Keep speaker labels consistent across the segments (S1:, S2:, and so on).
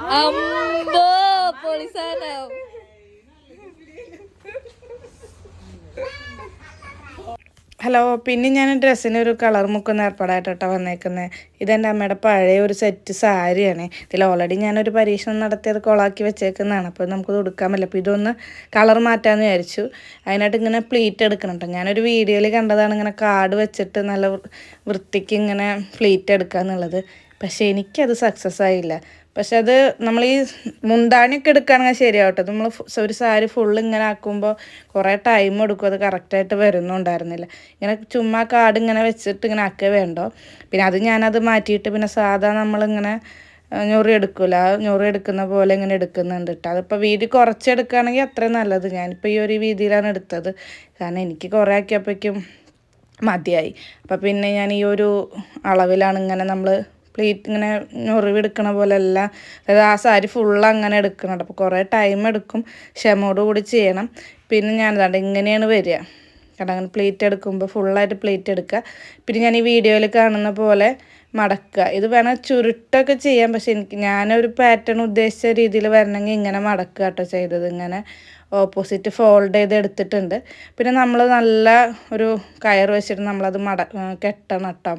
S1: അമ്പോ പൊളിസാനോ.
S2: ഹലോ, പിന്നെ ഞാൻ ഡ്രസ്സിന് ഒരു കളർ മുക്കുന്ന ഏർപ്പാടായിട്ടോ വന്നേക്കുന്നത്. ഇതെൻ്റെ അമ്മയുടെ പഴയ ഒരു സെറ്റ് സാരിയാണ്. ഇതിൽ ഓൾറെഡി ഞാനൊരു പരീക്ഷണം നടത്തി അത് കൊളാക്കി വെച്ചേക്കുന്നതാണ്. അപ്പോൾ നമുക്കത് കൊടുക്കാൻ പറ്റില്ല. അപ്പോൾ ഇതൊന്ന് കളർ മാറ്റാമെന്ന് വിചാരിച്ചു. അതിനായിട്ട് ഇങ്ങനെ പ്ലീറ്റ് എടുക്കണം കേട്ടോ. ഞാനൊരു വീഡിയോയിൽ കണ്ടതാണ് ഇങ്ങനെ കാർഡ് വെച്ചിട്ട് നല്ല വൃത്തിക്ക് ഇങ്ങനെ പ്ലീറ്റ് എടുക്കുക എന്നുള്ളത്. പക്ഷേ എനിക്കത് സക്സസ് ആയില്ല. പക്ഷെ അത് നമ്മൾ ഈ മുന്താണിയൊക്കെ എടുക്കുകയാണെങ്കിൽ ശരിയാവട്ടെ. നമ്മൾ ഒരു സാരി ഫുള്ള് ഇങ്ങനെ ആക്കുമ്പോൾ കുറേ ടൈം എടുക്കും. അത് കറക്റ്റായിട്ട് വരുന്നുണ്ടായിരുന്നില്ല. ഇങ്ങനെ ചുമ്മാ കാർഡ് ഇങ്ങനെ വെച്ചിട്ട് ഇങ്ങനെ ആക്കുക വേണ്ടോ. പിന്നെ അത് ഞാനത് മാറ്റിയിട്ട് പിന്നെ സാധാ നമ്മളിങ്ങനെ ഞൊറി എടുക്കില്ല, ഞൊറി എടുക്കുന്ന പോലെ ഇങ്ങനെ എടുക്കുന്നുണ്ട് കേട്ടോ. അതിപ്പോൾ വീതി കുറച്ചെടുക്കുകയാണെങ്കിൽ അത്രയും നല്ലത്. ഞാനിപ്പോൾ ഈ ഒരു വീതിയിലാണ് എടുത്തത്. കാരണം എനിക്ക് കുറേ ആക്കിയപ്പോഴേക്കും മതിയായി. അപ്പം പിന്നെ ഞാൻ ഈ ഒരു അളവിലാണ് ഇങ്ങനെ നമ്മൾ പ്ലേറ്റ് ഇങ്ങനെ ഞൊറിവെടുക്കണ പോലെ അല്ല, അതായത് ആ സാരി ഫുള്ള് അങ്ങനെ എടുക്കണം. അപ്പോൾ കുറേ ടൈം എടുക്കും, ക്ഷമയോട് കൂടി ചെയ്യണം. പിന്നെ ഞാനിതാണ്ട് ഇങ്ങനെയാണ് വരിക കാരണം അങ്ങനെ പ്ലേറ്റ് എടുക്കുമ്പോൾ ഫുള്ളായിട്ട് പ്ലേറ്റ് എടുക്കുക. പിന്നെ ഞാൻ ഈ വീഡിയോയിൽ കാണുന്ന പോലെ മടക്കുക. ഇത് വേണം ചുരുട്ടൊക്കെ ചെയ്യാം, പക്ഷെ ഞാനൊരു പാറ്റേൺ ഉദ്ദേശിച്ച രീതിയിൽ വരണമെങ്കിൽ ഇങ്ങനെ മടക്കുക കേട്ടോ ചെയ്തത്. ഇങ്ങനെ ഓപ്പോസിറ്റ് ഫോൾഡ് ചെയ്ത് എടുത്തിട്ടുണ്ട്. പിന്നെ നമ്മൾ നല്ല ഒരു കയർ വെച്ചിട്ട് നമ്മളത് കെട്ടണം കേട്ടോ.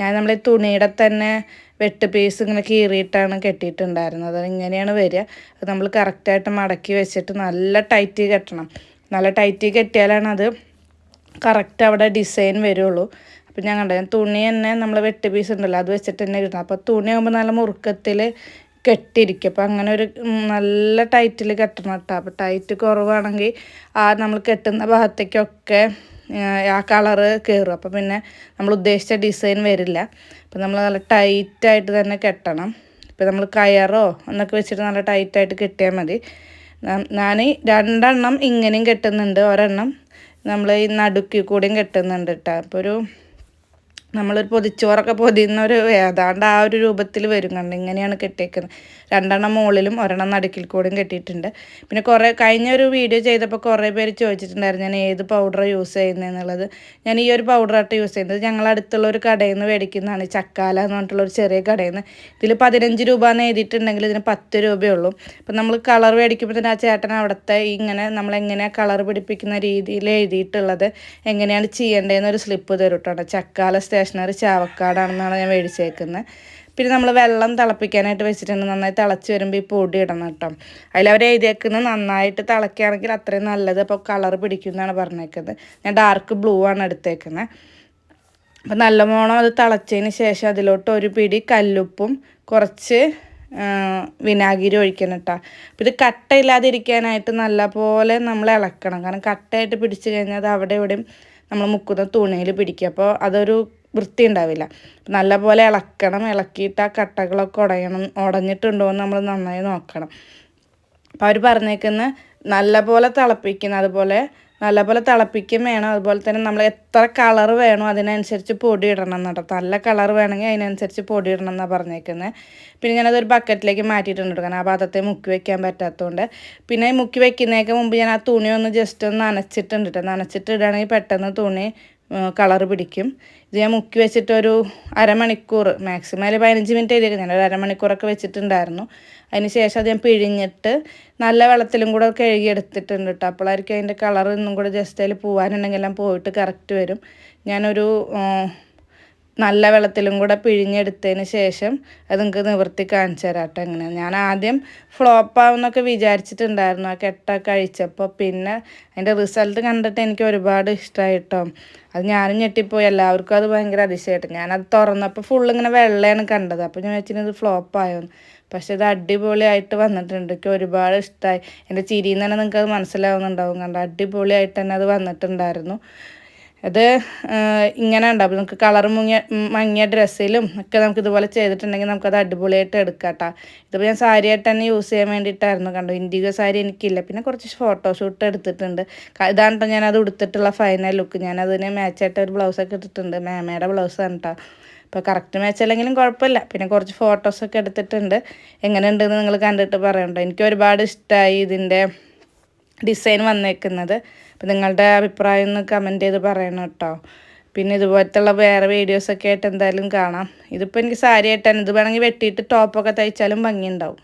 S2: ഞാൻ നമ്മൾ ഈ തുണിയുടെ തന്നെ വെട്ട് പീസ് ഇങ്ങനെ കീറിയിട്ടാണ് കെട്ടിയിട്ടുണ്ടായിരുന്നത്. അത് ഇങ്ങനെയാണ് വരിക. അത് നമ്മൾ കറക്റ്റായിട്ട് മടക്കി വെച്ചിട്ട് നല്ല ടൈറ്റ് കെട്ടണം. നല്ല ടൈറ്റ് കെട്ടിയാലാണ് അത് കറക്റ്റ് അവിടെ ഡിസൈൻ വരുള്ളൂ. അപ്പം ഞാൻ തുണി തന്നെ നമ്മൾ വെട്ട് പീസ് ഉണ്ടല്ലോ അത് വെച്ചിട്ട് തന്നെ കിട്ടണം. അപ്പോൾ തുണിയാകുമ്പോൾ നല്ല മുറുക്കത്തിൽ കെട്ടിയിരിക്കും. അപ്പോൾ അങ്ങനെ ഒരു നല്ല ടൈറ്റിൽ കെട്ടണം കേട്ടോ. അപ്പോൾ ടൈറ്റ് കുറവാണെങ്കിൽ നമ്മൾ കെട്ടുന്ന ഭാഗത്തേക്കൊക്കെ ആ കളറ് കയറും. അപ്പോൾ പിന്നെ നമ്മൾ ഉദ്ദേശിച്ച ഡിസൈൻ വരില്ല. അപ്പോൾ നമ്മൾ നല്ല ടൈറ്റായിട്ട് തന്നെ കെട്ടണം. ഇപ്പോൾ നമ്മൾ കയറോ എന്നൊക്കെ വെച്ചിട്ട് നല്ല ടൈറ്റായിട്ട് കെട്ടിയാൽ മതി. ഞാൻ 2 എണ്ണം ഇങ്ങനെയും കെട്ടുന്നുണ്ട്, ഒരെണ്ണം നമ്മൾ ഈ നടുക്കിൽ കൂടെയും കെട്ടുന്നുണ്ട് കേട്ടോ. അപ്പോൾ നമ്മളൊരു പൊതിച്ചോറൊക്കെ പൊതിയുന്ന ഏതാണ്ട് ആ ഒരു രൂപത്തിൽ വരും. കണ്ട് ഇങ്ങനെയാണ് കെട്ടിയേക്കുന്നത്. 2 എണ്ണം മുകളിലും 1 എണ്ണം നടുക്കിൽ കൂടെയും കെട്ടിയിട്ടുണ്ട്. പിന്നെ കഴിഞ്ഞൊരു വീഡിയോ ചെയ്തപ്പോൾ കുറേ പേര് ചോദിച്ചിട്ടുണ്ടായിരുന്നു ഞാൻ ഏത് പൗഡറാണ് യൂസ് ചെയ്യുന്നതെന്നുള്ളത്. ഞാൻ ഈ ഒരു പൗഡറായിട്ട് യൂസ് ചെയ്യുന്നത് ഞങ്ങളടുത്തുള്ള ഒരു കടയിൽ നിന്ന് മേടിക്കുന്നതാണ്, ചക്കാല എന്ന് പറഞ്ഞിട്ടുള്ളൊരു ചെറിയ കടയിൽ നിന്ന്. ഇതിൽ 15 രൂപ എന്ന് എഴുതിയിട്ടുണ്ടെങ്കിൽ ഇതിന് 10 രൂപയേ ഉള്ളൂ. അപ്പം നമ്മൾ കളർ മേടിക്കുമ്പോൾ തന്നെ ആ ചേട്ടൻ അവിടുത്തെ ഇങ്ങനെ നമ്മളെങ്ങനെയാണ് കളർ പിടിപ്പിക്കുന്ന രീതിയിൽ എഴുതിയിട്ടുള്ളത് എങ്ങനെയാണ് ചെയ്യേണ്ടതെന്നൊരു സ്ലിപ്പ് തരും കേട്ടോ. ചക്കാല സ്റ്റേഷനറി ചാവക്കാടാണെന്നാണ് ഞാൻ മേടിച്ചേക്കുന്നത്. പിന്നെ നമ്മൾ വെള്ളം തിളപ്പിക്കാനായിട്ട് വെച്ചിട്ടുണ്ട്. നന്നായി തിളച്ച് വരുമ്പോൾ ഈ പൊടി ഇടണം കേട്ടോ. അതിലവർ എഴുതിയേക്കുന്നത് നന്നായിട്ട് തിളക്കുകയാണെങ്കിൽ അത്രയും നല്ലത്, അപ്പോൾ കളർ പിടിക്കുമെന്നാണ് പറഞ്ഞേക്കുന്നത്. ഞാൻ ഡാർക്ക് ബ്ലൂ ആണ് എടുത്തേക്കുന്നത്. അപ്പം നല്ലവണ്ണം അത് തിളച്ചതിന് ശേഷം അതിലോട്ട് ഒരു പിടി കല്ലുപ്പും കുറച്ച് വിനാഗിരി ഒഴിക്കണം കേട്ടോ. അപ്പോൾ ഇത് കട്ടയില്ലാതിരിക്കാനായിട്ട് നല്ല പോലെ നമ്മൾ ഇളക്കണം. കാരണം കട്ടയായിട്ട് പിടിച്ച് കഴിഞ്ഞാൽ അത് അവിടെ ഇവിടെയും നമ്മൾ മുക്കുന്ന തുണിയിൽ പിടിക്കുക. അപ്പോൾ അതൊരു വൃത്തി ഉണ്ടാവില്ല. നല്ലപോലെ ഇളക്കണം. ഇളക്കിയിട്ട് ആ കട്ടകളൊക്കെ ഉടഞ്ഞിട്ടുണ്ടോ എന്ന് നമ്മൾ നന്നായി നോക്കണം. അപ്പോൾ അവർ പറഞ്ഞേക്കുന്ന നല്ലപോലെ തിളപ്പിക്കണം, അതുപോലെ നല്ലപോലെ തിളപ്പിക്കും വേണം. അതുപോലെ തന്നെ നമ്മൾ എത്ര കളർ വേണോ അതിനനുസരിച്ച് പൊടി ഇടണം കേട്ടോ. നല്ല കളർ വേണമെങ്കിൽ അതിനനുസരിച്ച് പൊടി ഇടണം എന്നാണ് പറഞ്ഞേക്കുന്നത്. പിന്നെ ഞാനതൊരു ബക്കറ്റിലേക്ക് മാറ്റിയിട്ടുണ്ട്, കാരണം ആ പാത്രത്തെ മുക്കി വയ്ക്കാൻ പറ്റാത്തതുകൊണ്ട്. പിന്നെ മുക്കി വയ്ക്കുന്നതിന് മുമ്പ് ഞാൻ ആ തുണി ഒന്ന് ജസ്റ്റ് ഒന്ന് നനച്ചിട്ടുണ്ട് കേട്ടോ. നനച്ചിട്ട് ഇടുകയാണെങ്കിൽ പെട്ടെന്ന് തുണി കളർ പിടിക്കും. ഇത് ഞാൻ മുക്കി വെച്ചിട്ട് ഒരു അരമണിക്കൂർ, മാക്സിമം 15 മിനിറ്റ് എഴുതിയൊക്കെ ഞാൻ ഒരു അരമണിക്കൂറൊക്കെ വെച്ചിട്ടുണ്ടായിരുന്നു. അതിന് ശേഷം അത് ഞാൻ പിഴിഞ്ഞിട്ട് നല്ല വെള്ളത്തിലും കൂടെ കഴുകിയെടുത്തിട്ടുണ്ട് കേട്ടോ. അപ്പോഴായിരിക്കും അതിൻ്റെ കളർ ഒന്നും കൂടെ ജസ്റ്റ് അതിൽ പോകാനുണ്ടെങ്കിൽ എല്ലാം പോയിട്ട് കറക്റ്റ് വരും. ഞാനൊരു നല്ല വെള്ളത്തിലും കൂടെ പിഴിഞ്ഞെടുത്തതിന് ശേഷം അത് നിങ്ങൾക്ക് നിവർത്തി കാണിച്ചു തരാം കേട്ടോ. എങ്ങനെയാണ് ഞാൻ ആദ്യം ഫ്ലോപ്പാവുമെന്നൊക്കെ വിചാരിച്ചിട്ടുണ്ടായിരുന്നു ആ കെട്ടൊക്കെ അഴിച്ചപ്പോൾ. പിന്നെ അതിൻ്റെ റിസൾട്ട് കണ്ടിട്ട് എനിക്ക് ഒരുപാട് ഇഷ്ടമായി കേട്ടോ. അത് ഞാനും ഞെട്ടിപ്പോയി, എല്ലാവർക്കും അത് ഭയങ്കര അതിശയമായിട്ട്. ഞാനത് തുറന്നപ്പോൾ ഫുള്ളിങ്ങനെ വെള്ളയാണ് കണ്ടത്. അപ്പോൾ ഞാൻ വെച്ചിട്ട് ഫ്ലോപ്പായോന്ന്. പക്ഷെ ഇത് അടിപൊളിയായിട്ട് വന്നിട്ടുണ്ട്. എനിക്ക് ഒരുപാട് ഇഷ്ടമായി. എൻ്റെ ചിരിയിൽ നിന്ന് തന്നെ നിങ്ങൾക്ക് അത് മനസ്സിലാവുന്നുണ്ടാവും. കണ്ട അടിപൊളിയായിട്ട് തന്നെ അത് വന്നിട്ടുണ്ടായിരുന്നു. അത് ഇങ്ങനെ ഉണ്ടാവും. നമുക്ക് കളർ മങ്ങിയ ഡ്രസ്സിലും ഒക്കെ നമുക്ക് ഇതുപോലെ ചെയ്തിട്ടുണ്ടെങ്കിൽ നമുക്കത് അടിപൊളിയായിട്ട് എടുക്കാം കേട്ടോ. ഇതിപ്പോൾ ഞാൻ സാരിയായിട്ട് തന്നെ യൂസ് ചെയ്യാൻ വേണ്ടിയിട്ടായിരുന്നു. കണ്ടു, ഇൻഡിഗോ സാരി എനിക്കില്ല. പിന്നെ കുറച്ച് ഫോട്ടോഷൂട്ട് എടുത്തിട്ടുണ്ട്. ഇതാണ് കേട്ടോ ഞാനത് ഉടുത്തിട്ടുള്ള ഫൈനൽ ലുക്ക്. ഞാനതിന് മാച്ചായിട്ട് ഒരു ബ്ലൗസൊക്കെ ഇട്ടിട്ടുണ്ട്, മേമയുടെ ബ്ലൗസാണ് കേട്ടോ. അപ്പോൾ കറക്റ്റ് മാച്ച് അല്ലെങ്കിലും കുഴപ്പമില്ല. പിന്നെ കുറച്ച് ഫോട്ടോസൊക്കെ എടുത്തിട്ടുണ്ട്. എങ്ങനെയുണ്ടെന്ന് നിങ്ങൾ കണ്ടിട്ട് പറയണ്ടോ. എനിക്ക് ഒരുപാട് ഇഷ്ടമായി ഇതിൻ്റെ ഡിസൈൻ വന്നേക്കുന്നത്. അപ്പോൾ നിങ്ങളുടെ അഭിപ്രായം ഒന്ന് കമൻറ്റ് ചെയ്ത് പറയണം കേട്ടോ. പിന്നെ ഇതുപോലത്തുള്ള വേറെ വീഡിയോസൊക്കെ ആയിട്ട് എന്തായാലും കാണാം. ഇതിപ്പോൾ എനിക്ക് സാരി ആയിട്ടാണ്. ഇത് വേണമെങ്കിൽ വെട്ടിയിട്ട് ടോപ്പൊക്കെ തയ്ച്ചാലും ഭംഗിയുണ്ടാവും.